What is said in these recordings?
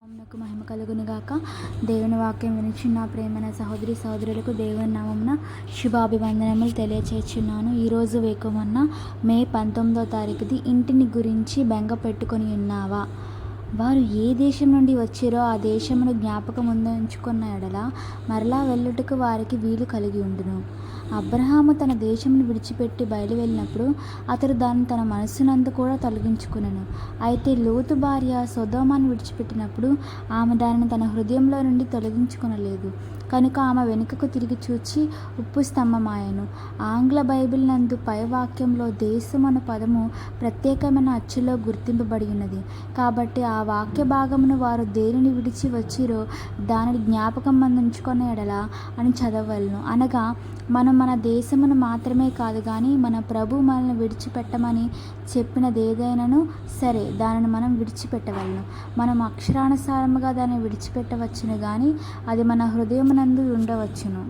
నామమునకు మహిమ కలుగును గాక. దేవుని వాక్యం వినిచున్న ప్రేమైన సహోదరి సహోదరులకు దేవుని నామమున శుభాభివందనములు తెలియచేస్తున్నాను. ఈరోజు వేకువన్న మే 19వ తారీఖుది. ఇంటిని గురించి బెంగ పెట్టుకొని ఉన్నావా? వారు ఏ దేశం నుండి వచ్చిరో ఆ దేశమును జ్ఞాపకం ఉంచుకున్న ఎడల మరలా వెళ్ళుటకు వారికి వీలు కలిగి ఉండును. అబ్రహాము తన దేశమును విడిచిపెట్టి బయలువెళ్ళినప్పుడు అతడు దాన్ని తన మనస్సునందు కూడా తొలగించుకునెను. అయితే లోతు భార్య సొదొమను విడిచిపెట్టినప్పుడు ఆమె దానిని తన హృదయంలో నుండి తొలగించుకొనలేదు. కనుక ఆమె వెనుకకు తిరిగి చూచి ఉప్పు స్తంభమాయెను. ఆంగ్ల బైబిల్ నందు పై వాక్యంలో దేశం అను పదము ప్రత్యేకమైన అచ్చులో గుర్తింపబడి ఉన్నది. కాబట్టి ఆ వాక్య భాగమును వారు దేనిని విడిచి వచ్చిరో దానిని జ్ఞాపకం ఉంచుకున్న ఎడల అని చదవవలెను. అనగా మనం మన దేశమును మాత్రమే కాదు కానీ మన ప్రభు మనల్ని విడిచిపెట్టమని చెప్పినదేదైనాను సరే దానిని మనం విడిచిపెట్టవలను. మనం అక్షరానుసారముగా దాన్ని విడిచిపెట్టవచ్చును కానీ అది మన హృదయమునందు ఉండవచ్చును.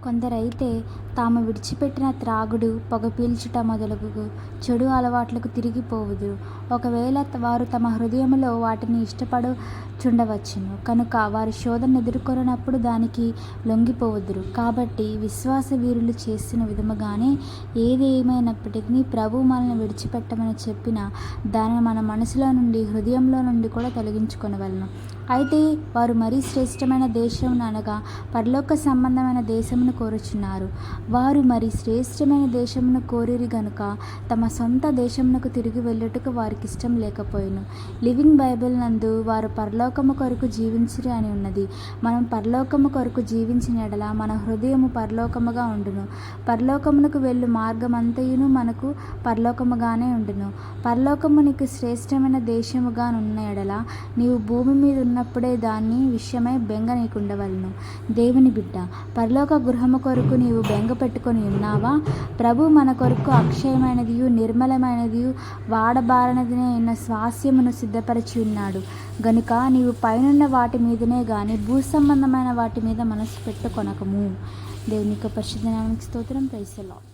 కొందరైతే తాము విడిచిపెట్టిన త్రాగుడు, పొగ పీల్చుట మొదలగు చెడు అలవాట్లకు తిరిగిపోవుదురు. ఒకవేళ వారు తమ హృదయములో వాటిని ఇష్టపడుచుండవచ్చును కనుక వారి శోధన ఎదుర్కొన్నప్పుడు దానికి లొంగిపోవుదురు. కాబట్టి విశ్వాస వీరులు చేసిన విధముగానే ఏది ఏమైనప్పటికీ ప్రభు మనల్ని విడిచిపెట్టమని చెప్పిన దానిని మన మనసులో నుండి హృదయంలో నుండి కూడా తొలగించుకొనవలెను. అయితే వారు మరీ శ్రేష్టమైన దేశమును అనగా పరలోక సంబంధమైన దేశమును కోరుచున్నారు. వారు మరి శ్రేష్టమైన దేశమును కోరిరి గనుక తమ సొంత దేశమునకు తిరిగి వెళ్ళుటకు వారికి ఇష్టం లేకపోయిను. లివింగ్ బైబిల్ నందు వారు పరలోకము కొరకు జీవించిరి అని ఉన్నది. మనం పరలోకము కొరకు జీవించిన ఎడల మన హృదయము పరలోకముగా ఉండును. పరలోకమునకు వెళ్ళు మార్గమంతయును మనకు పరలోకముగానే ఉండును. పరలోకము నీకు శ్రేష్టమైన దేశముగా ఉన్న ఎడల నీవు భూమి మీద ఉన్నప్పుడే దాని విషయమై బెంగ నీకుండవలను. దేవుని బిడ్డ, పరలోక గృహము కొరకు నీవు బెంగ పెట్టుకొని ఉన్నావా? ప్రభు మన కొరకు అక్షయమైనదియు నిర్మలమైనదియు వాడబారనిదినే అయిన స్వాస్యమును సిద్ధపరిచి ఉన్నాడు గనుక నీవు పైనున్న వాటి మీదనే గాని భూ సంబంధమైన వాటి మీద మనసు పెట్టుకొనకము. దేవుని యొక్క పరిశుద్ధ నామమునకు స్తోత్రం. Praise the lord.